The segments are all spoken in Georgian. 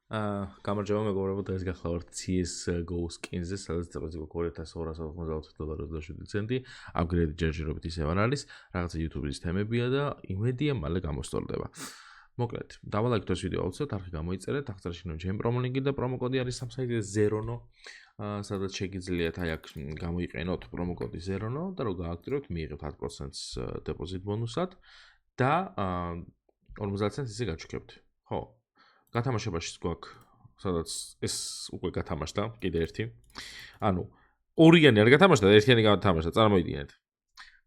გამარჯობა მეგობრებო, დღეს გახლავართ CS:GO skins-ზე, სადაც წელიწადში $2297.27. Upgrade ჯერჯერობით ისევ არ არის, რაღაცა YouTube-ის თემებია და იმედია მალე გამოსწორდება. მოკლედ, დავალაიქეთ ეს ვიდეო აუცილებლად, არხი გამოიწერეთ, აღწერაში ჩემი პრომო ლინკი და პრომო კოდი არის სამსაიტზე Zerono, სადაც შეგიძლიათ აი აქ გამოიყენოთ პრომო კოდი Zerono და რო გააქტიურებთ, მიიღებთ 10% დეპოზიტ ბონუსად და 50 ცენტს ისე გაჩუქებთ. ხო? გათამაშებაშიც გვაქვს, სადაც ეს უკვე გათამაშდა, კიდე ერთი. ანუ ორიანი არ გათამაშდა, ერთიანი გათამაშდა, წარმოიდგინეთ.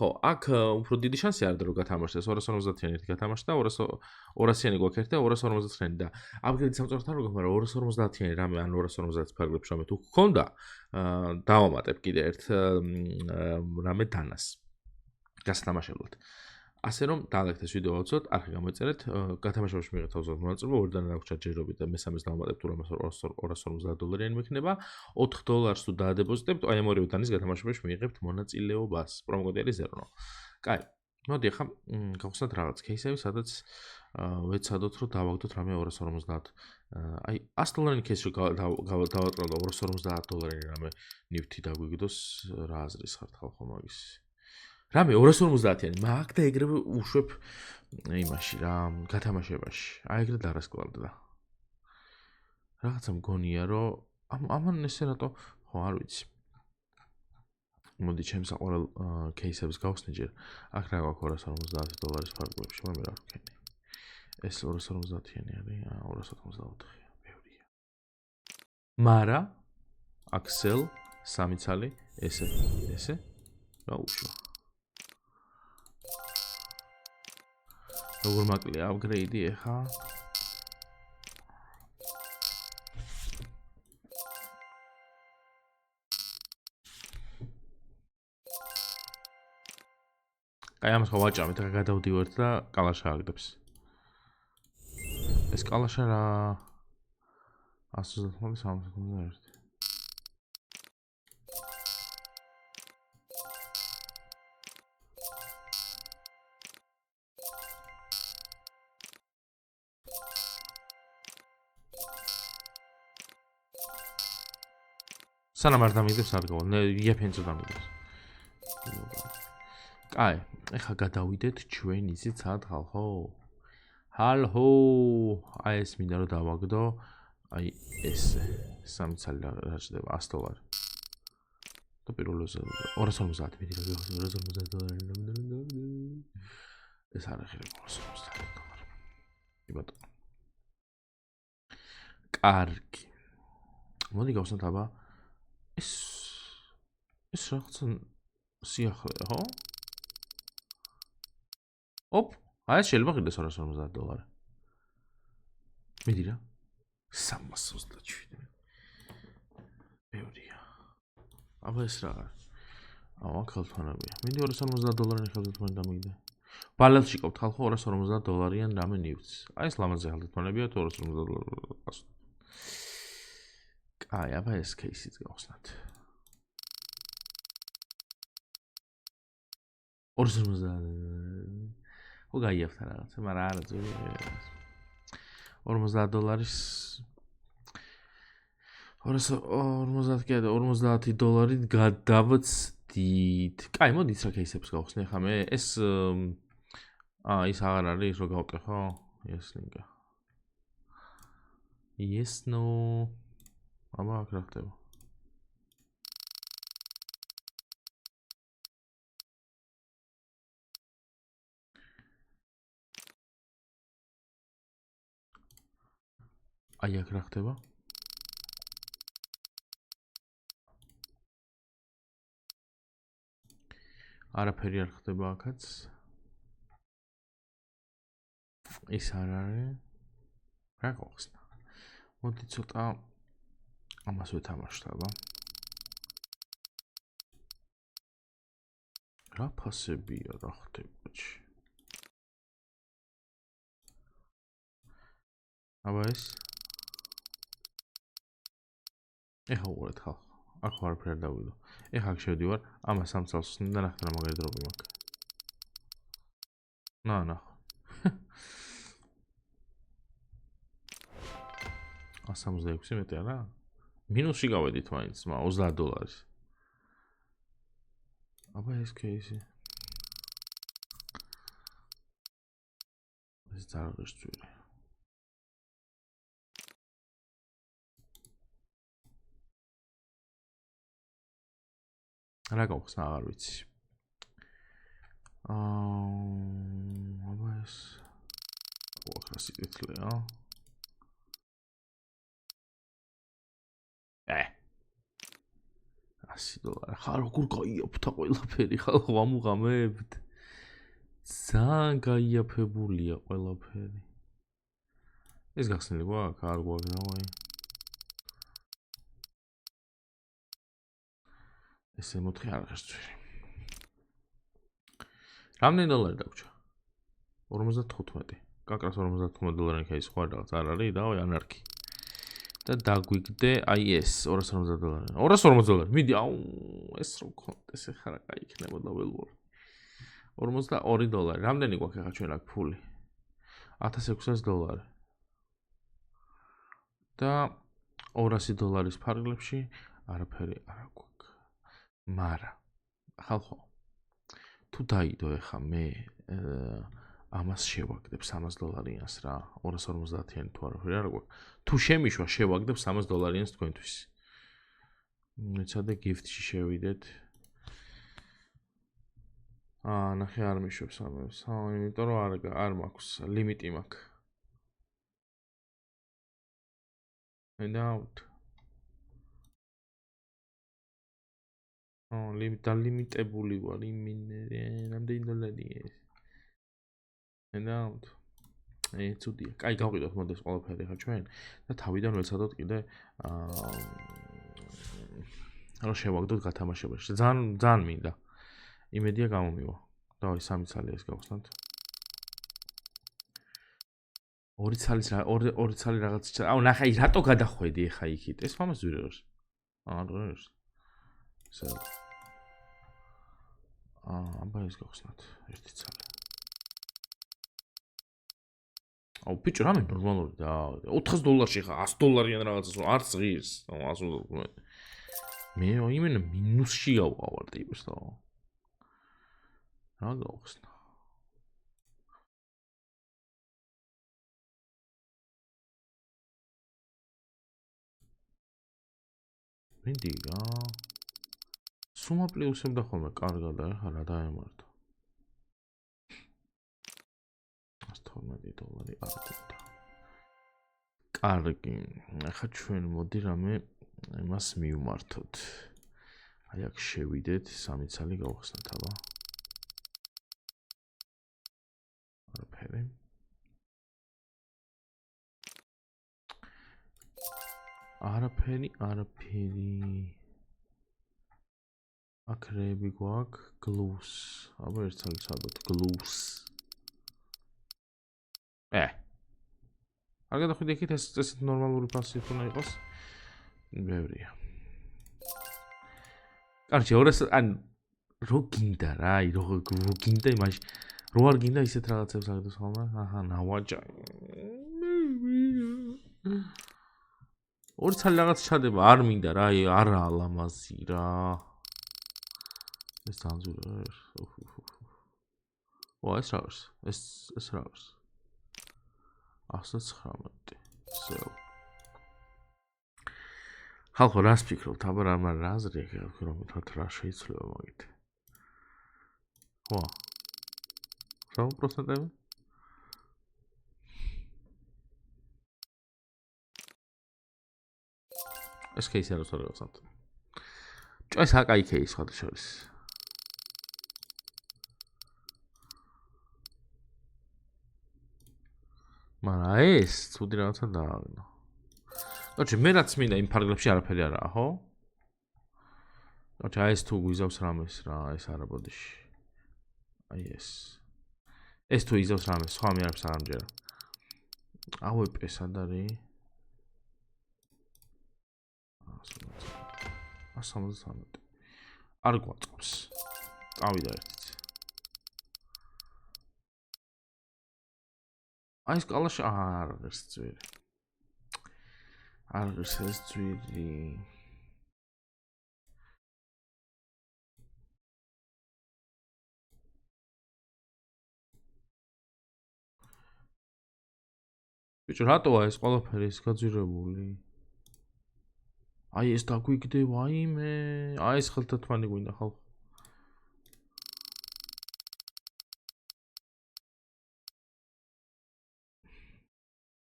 ხო, აქ უფრო დიდი შანსი არ და რომ გათამაშდეს, 250-იანი ერთი გათამაშდა, 200-იანი გვაქვს ერთი და 250-იანი და upgrade სამწუხაროდ არ გვაქვს, მაგრამ 250-იანი რამე, ანუ 250 ფარგლებს რამე თუ გქონდა, დავამატებ კიდე ერთ რამე დანას. გასათამაშებლად. ასე რომ დაალექთ ეს ვიდეო აუცილებლად, არხი გამოიწერეთ, გათამაშებაში მიიღეთ 20 მონაწილეობა, ორიდან აქვს ჩაჯერობით და მესამეს დავამატებთ, თუ რამე $250 მიქნება, $4 თუ დაადებოზიტებთ, აი ამ ორივე დანის გათამაშებაში მიიღებთ მონაწილეობას. პრომო კოდი არის Zerono. კაი, მოდი ახლა გავხსნათ რაღაც кейსები, სადაც ვეცადოთ, რომ დავაგდოთ რამე 250. აი $100 кейსი დავატყროთ $250 რამე ნივთი დაგვიგდოს, რა აზრის ხართ ხალხო მაგის? რამე 250-იანი, მაგ და ეგრევე უშვებ იმაში რა, გათამაშებაში. აი ეგრე დარასკლავდა. რაღაცა მგონია, რომ ამან ესე რატო, ხო, არ ვიცი. მოდი ჩემს საყვარელ кейსებს გავხსნი ჯერ. აქ რა გვაქვს $250 ფარგლებში, მე რა ვქენი. ეს 250-იანი არის, 284-ია, ბევრია. მარა Axel, სამი ცალი, ესე. რა უშვა. როგორ მაკლია upgrade-ი ახლა? აი ამას ხო ვაჭამეთ, ახლა გადავდივართ და კალაშა აგდებს. ეს კალაშა რა 130-301. სანამ არ დამიგდებს არ გავა, იაფენცო დამიგდებს. კაი, ეხლა გადავიდეთ ჩვენ ისიც სად ხალხო? ჰალო, აი ეს მინდა რომ დავაგდო, აი ესე, სამი ცალი რა ჭდება $100. და პირველზე 250 მიდი $250. ეს არ ახერხება $250. კი ბატონო. კარგი. მოდი გავხსნათ აბა ეს რაღაცა სიახლეა, ხო? ოპ, აი შეიძლება ღირდეს $250. მიდი რა. 327. ბევრია. აბა ეს რა არის? აუ, ხალხთანებია. მიდი $250 ხელთ მან დამიგდე. ბალანსში ყავთ ხალხო $250-იან რამე ნივთს. აი ეს ლამაზი ხელთმანებია თუ $250. კაი, აბა ეს кейსიც გავხსნათ. 250. ხო გაიაფთა რაღაცა, მაგრამ არა ძველი. $50-ის 50-ით გადავწდით. კაი, მოდი ის რა кейსებს გავხსნი ახლა მე. ეს ის აღარ არის რო გავყე ხო? ეს ლინკა. Yes no. აბა აქ რა ხდება? აი აქ რა ხდება? არაფერი არ ხდება აქაც. ის არ არის. რა გავხსნა? მოდი ცოტა ამას ვეთამაშოთ აბა. რა ფასებია რა ხდება ჩი? აბა ეს ეხა უყურეთ ხალხო. აქ არაფერი არ დავიდო. ეხა აქ შევდივარ, ამას ამ წელს ვსნი და ნახეთ რა მაგარი დროპი მაქვს. ნახე. 166 მეტი არა? მინუსში გავედით მაინც, $30. აბა ეს кейსი. ეს ძაღლის ძვირი. რა გავხსნა, აღარ ვიცი. აბა ეს ოქროს იტლია. $100. ხა როგორ გაიაფთა ყველაფერი, ხალხო ამუღამებთ. ძალიან გაიაფებულია ყველაფერი. ეს გახსნილი გვაქვს, არ გვაქვს რავაი. ესე მოთხი არ გასწვირი. რამდენი დოლარი დაგვრჩა? 55. კაკრას $55 ქეის სხვა რაღაც არ არის, დავაი ანარქი. და დაგვიგდე აი ეს $250. $240. მიდი, აუ, ეს რო კონტეს ეხლა რა კაი იქნებოდა ველური. $42. რამდენი გვაქვს ახლა ჩვენ აქ ფული? $1600. და $200 ფარგლებში არაფერი არ გვაქვს. მარა ხალხო თუ დაიდო ეხა მე ამას შევაგდებ $300-იანს რა 250-იანი თუ არაფერი არ გვაქვს თუ შემიშვა შევაგდებ $300-იანს თქვენთვის მეცადე გიფტში შევიდეთ ნახე არ მიშვებს ამას იმიტომ რომ არ მაქვს ლიმიტი მაქვს and out ლიმიტებული ვარ რამდენი დოლარია ეს and out ცუდია კაი გავყიდოთ მოდეს ყველაფერი ხა ჩვენ და თავიდან ვეცადოთ კიდე რა შევაგდოთ გათამაშებაში ძალიან მინდა იმედია გამომივა დავай 3 ცალი ეს გავხსნათ ორი ცალი რაღაც აუ ნახე რატო გადახვედი ხა იქით ეს მომას ვიროს როს აბა ეს გავხსნათ ერთი ცალი აუ ბიჭო რამე ნორმალური და $400 ხა $100-იან რაღაცას არც ღირს 100 მე იმენა მინუსში გავყავარ ტიპს და რა გავხსნა მინდი რა სუმა პლუსებდა ხოლმე კარგად და ხა რა დაემართო $112 არქიტა კარგი ახლა ჩვენ მოდი რამე იმას მივმართოთ აი აქ შევიდეთ 3 ცალი გავხსნათ აბა არაფერი აქ რეები გვაქვს გლუს აბა ერთ ცალი სადოთ გლუს არ გადახვიდე იქით ეს ნორმალური ფასი უნდა იყოს ბევრია კარჩი ან რო გინდა რა აი რო გინდა იმაში რო არ გინდა ისეთ რაღაცებს აგდოს ხოლმე აჰა ნავაჭა ორი ცალი რაღაც ჩადება არ მინდა რა აი არა ლამაზი რა ეს თანზურა ეს რა არის ეს რა არის 119 so ხალხო რას ფიქრობთ აბა რა აზრი აქვს რომ თქვათ რა შეიძლება მაგით ხო 100%-ები ეს кейსი არის რა ვსამთ ეს აკაი кейსი ხარ შორის მაგრამ ეს ცუდი რაღაცა დააგნო ოჩე მე რაც მინდა იმ ფარგლებში არაფერი არაა ხო ოჩე ეს თუ გვიზავს რამეს რა ეს არა ბოდიში აი ეს თუ იზავს რამეს სხვა მე არაფერს არ ამჯერა ავეპე სად არის 173 არ გვაწყობს წავიდა ერთიც აი ეს კალაში არ არის ძვირი არ ღირს ეს ძვირი. ბიჭო, რატოა ეს ყველაფერი ის გაძვირებული? აი ეს დაგვიგდება, აიმე. აი ეს ხელთათმანი გვინდა ხალხო.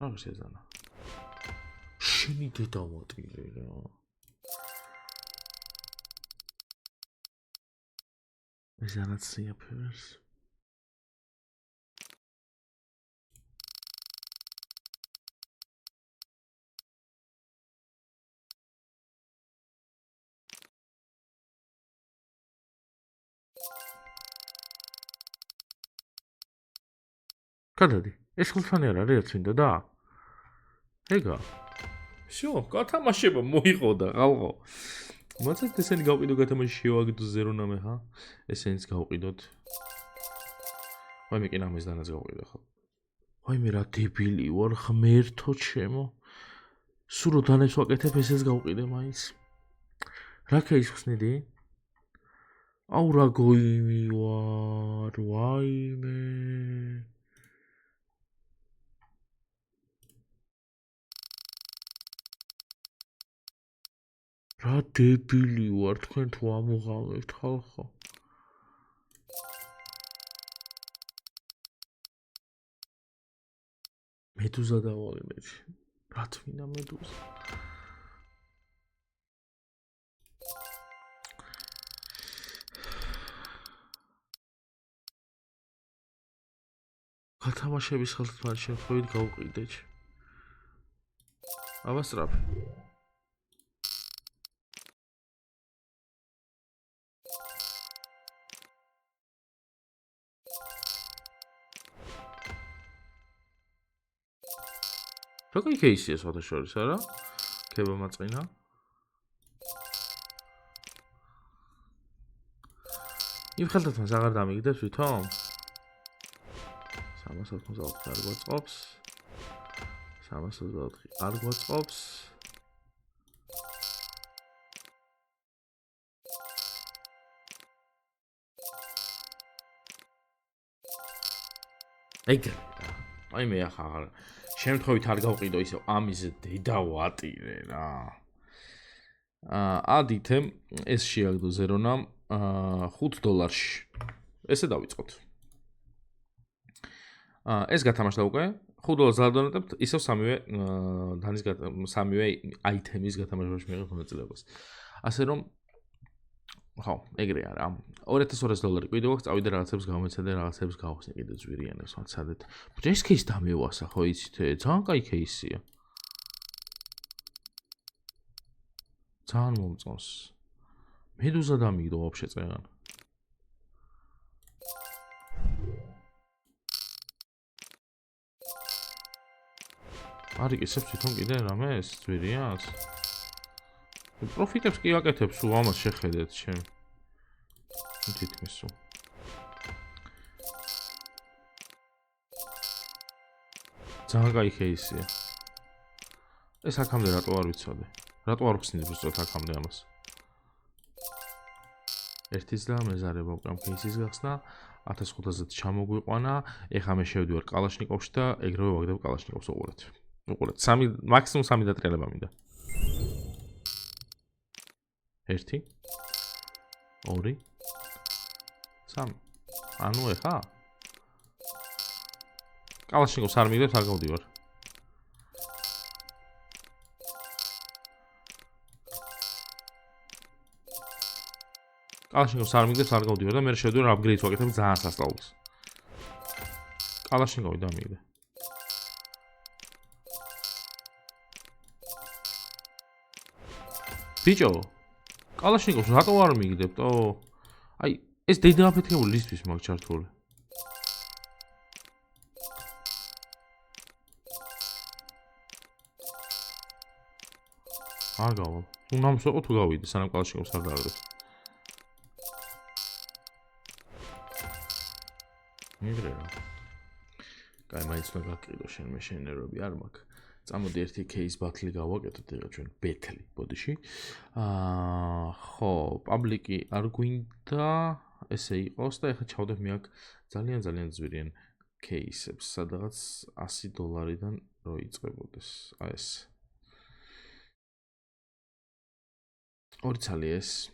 რა შეძანა? შენი დედამატილი რა. ეს რაღაც იაფერს. კადადი, ეს ხალხანი არ არის ერთინდა და? ეგა. всё, გათამაშება მოიყოდა ხალხო. მოცეთ ესენი გავყიდო გათამაში შევაგდო ზერონამე ხა? ესენიც გავყიდოთ. ვაიმე კინა ამის დანაც გავყიდო ხო? ვაიმე რა დებილი ვარ ღმერთო ჩემო. სულ რო დანებს ვაკეთებ ესეც გავყიდე მაინც. რა ქეის ხსნიდი? აუ რა გოიმი ვარ, ვაიმე. რა დებილი ვარ თქვენ თუ ამოღავებთ ხალხო. მედუზა დავალე. რა თვითონ მედუზა. გათამაშების ხელთმანი შემთხვევით გავყიდეთ. ავასწრაფე. როგორი кейსია სხვადასხვა არა? ქება მაწყინა. იმ ხელთათმას აღარ დამიგდებს ვითომ? 384 არ გვაწყობს. 324 არ გვაწყობს. ეგრე. აი მე ახლა შემთხვევით არ გავყიდო ისევ ამის დედა ვატირე რა. ადითე ეს შეაგდო ზერონამ $5. ესე დავიწყოთ. ეს გათამაშდა უკვე $5 დავდონებთ ისევ სამივე აიტემის გათამაშებაში მიიღებ მონაწილეობას. ასე რომ ხო, ეგრე არა. $2200 კიდევ აქვს, წავიდე რაღაცებს გამეცადე, რაღაცებს გავხსნი კიდე ძვირიანებს ვაცადეთ. ბიჭო, ეს кейს დამევასა, ხო იცით? ძალიან კაი кейსია. ძალიან მომწონს. მედუზა დამიგდო ვაფშე წერან. არიკისებს თვითონ კიდე რამეს ძვირიანს? პროფიტებს კი აკეთებს, სულ ამას შეხედეთ ჩემ. თითქმის სულ. ძალიან კაი кейსია. ეს აქამდე რატო არ ვიცოდე? რატო არ ვხსნით უბრალოდ აქამდე ამას? ერთის და მეზარება უკვე ამ кейსის გახსნა 1500-ზე ჩამოგვიყვანა. ეხლა მე შევდივარ კალაშნიკოვში და ეგრევე ვაგდებ კალაშნიკოვს უყურეთ. უყურეთ, მაქსიმუმ 3 დატრიალება მინდა. 1 2 3 ანუ ეხა კალაშნიკოვს არ მიგდებს, არ გავდივარ. კალაშნიკოვს არ მიგდებს, არ გავდივარ და მე შევდივარ აპგრეიდს ვაკეთებ ძალიან სასწაულს. კალაშნიკოვი დამიგდა. ბიჭო, კალაშნიკოვს რატო არ მიგდებთ? აი, ეს დედა აფეთქებული ლისტვის მაგ ჩართული. არ გავალ. უნდამს ვიყო თუ გავიდე, სანამ კალაშნიკოვს არ დააგდებს. მიგრე რა. კაი, მაინც მაგ აკიდო შენ მე შენერები არ მაქვს. წამოდი ერთი case battle გავაკეთოთ ეხლა ჩვენ ბეთლი ბოდიში. ხო, პაბლიკი არ გვინდა ესე იყოს და ეხლა ჩავდებ მე აქ ძალიან ძვირიან case-ებს, სადღაც $100-დან რო იწყებოდეს. აი ეს. 2 ცალი ეს.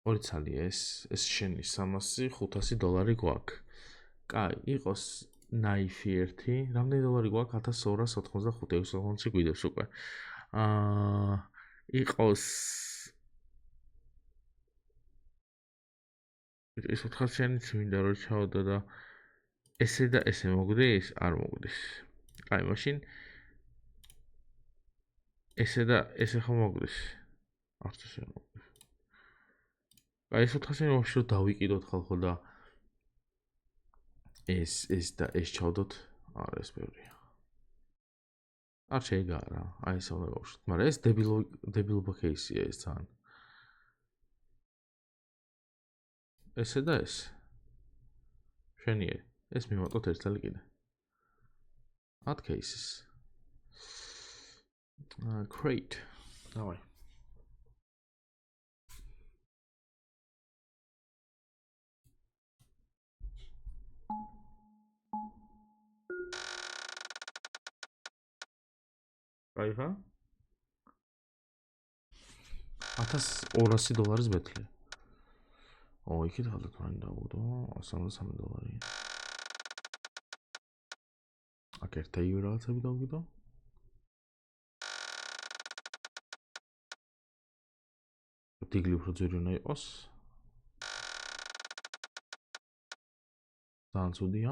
2 ცალი ეს შენი $300-500 გვაქვს. კაი, იყოს ნაიფი ერთი, რამდენი დოლარი გვაქვს? 1285 ევროს გვიდევს უკვე. იყოს ეს 400-იანიც მინდა რომ ჩავდო და ესე და ესე მოგდის? არ მოგდის. კაი, მაშინ ესე და ესე ხომ მოგდის? არც ესე არ მოგდის. კაი, ეს 400-იანი ვაფშე რომ დავიკიდოთ ხალხო და ეს და ეს ჩავდოთ. არა, ეს ბევრია. არ შეიძლება რა. აი ეს უნდა გავუშვათ. მაგრამ ეს დებილობა case-ია ეს ძალიან. ესე და ეს. შენიერი. ეს მივატოთ ერთ წელი კიდე. Add cases. Great. Давай. Кайфа? $1200 ბეთლი. იქით ხალხად მან დავუდო $133. აქ ერთ-ერთი რაღაცები დავგიდო. დიგლი უფრო ძვირი უნდა იყოს. ძალიან ცუდია.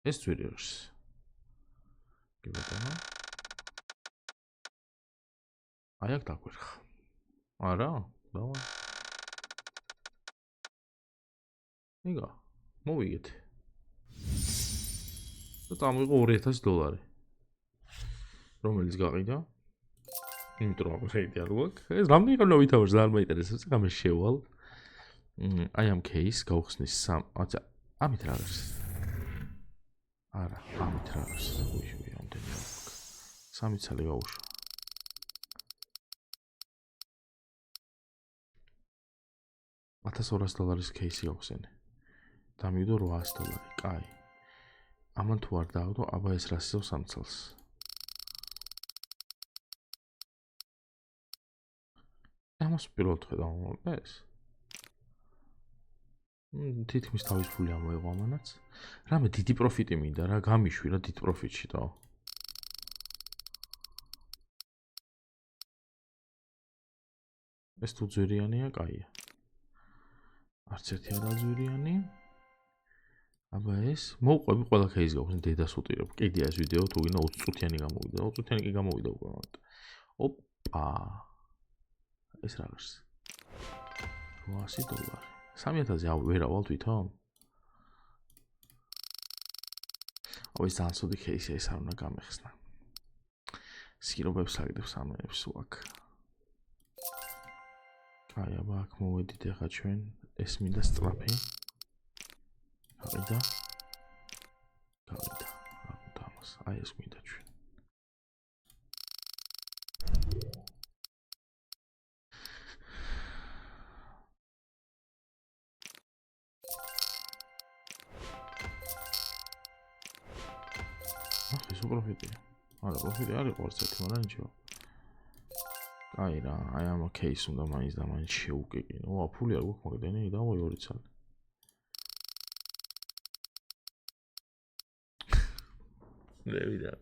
ეს ძვირი არის. კი ბატონო. აი აქ დაგვერხა. არა? დავა. იგა, მოვიგეთ. და წამოიღო $2000. რომელიც გაყიდა. იმიტომ რომ ხედი არ გვაქვს. ეს რამდენი ხანია ვითამაშ, ძალიან მაინტერესებს, გამე შევალ. აი ამ case გავხსნის 3, ამით რა არის? არა, ამით რა არის? უიშვი ამდენი არ გვაქვს. 3 ცალი გავუშვა. $1200 case გავხსენე. დამივიდო $800. კაი. ამან თუ არ დავდო, აბა ეს რა სიძავს 3 წელს. ამას პირველად ხედავ ეს. თითქმის თავის ფული ამოიღო ამანაც. რამე დიდი პროფიტი მინდა რა, გამიშვი რა დიდ პროფიტში და. ეს თუ ძვირიანია, კაია. არც ერთი არა ძვირიანი. აბა ეს მოვყვები ყველა case გავხსნი დედას ვუტირებ. კიდია ეს ვიდეო თუ გინდა 20 წუთიანი გამოვიდა. 20 წუთიანი კი გამოვიდა უკვე. ოპა. ეს რა არის? $800. 3000-ზე ვერ ავალ თვითონ? ეს ძალიან ცუდი case-ია, ეს არ უნდა გამეხსნა. სკირობებს აგდებს ამებს ვაკ. აი, აბა აქ მოვედით ახლა ჩვენ ეს მინდა სწრაფი. გავიდა. რა უნდა ამას? აი ეს მინდა ჩვენ. ეს პროფიტია. არა, პროფიტი არ იყო არც ერთი, მაგრამ ნიჩო. აი რა, აი ამ case უნდა მაინც და მაინც შეუკეკინო. ფული არ გვაქვს მაგდენი, დავაი 2 ცალი. ლევიდა.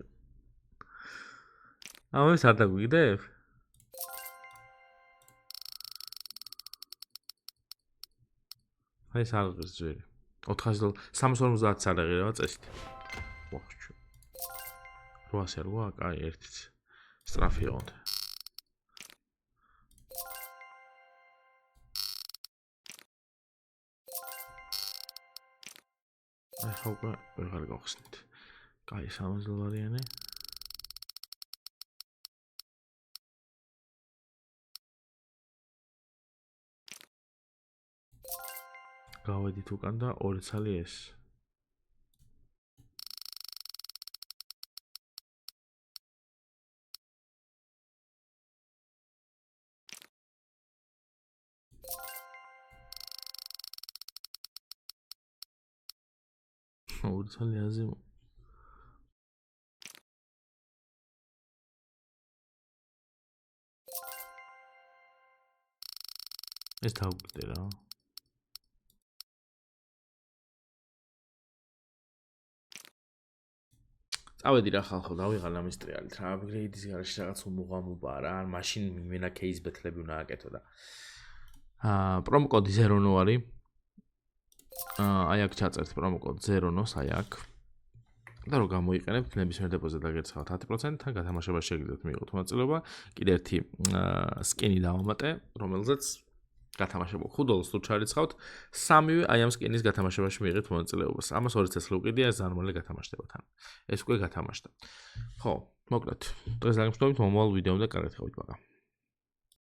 ამას არ დაგვიგდებ? აი ეს აღგზ ძვირი. $400 350 სალაღი რა წესით. ვახჩო. 800 არ გვაქვს? აი ერთიც. სწრაფია უნდა. აი ხო ვეღარ გავხსნით. კაი, $300-იანი. გავედით უკან და 2 ცალი ეს. ორი ცალი აზიმო. ეს დავგვიდე რა. წავედი რა ხალხო, დავიღალ ამის ტრიალით რა, აპგრეიდის გარშე რაღაც უმუღამობა რა, ან მაშინ იმენა кейს ბეთლები უნდა აკეთო და. პრომო კოდი 0 არის. აი აქ ჩაწერთ პრომო კოდ 0-ს, აი აქ. და რო გამოიყენებთ ნებისმიერ დეპოზიტს დაგერცხავთ 10%, თან გათამაშებაში შეგიძლიათ მიიღოთ მონაწილეობა. კიდე ერთი სკინი დავამატე, რომელზეც გათამაშებო ხუდოლს თუ ჩარიცხავთ, სამივე აი ამ სკინის გათამაშებაში მიიღეთ მონაწილეობას. ამას 2 წესრიგ უკიდია, ეს ზარმალი გათამაშდება თან. ეს უკვე გათამაშდა. ხო, მოკლედ. დღეს დაგემშვიდობით მომავალ ვიდეომდე, კარგად ხართ, ბაგა.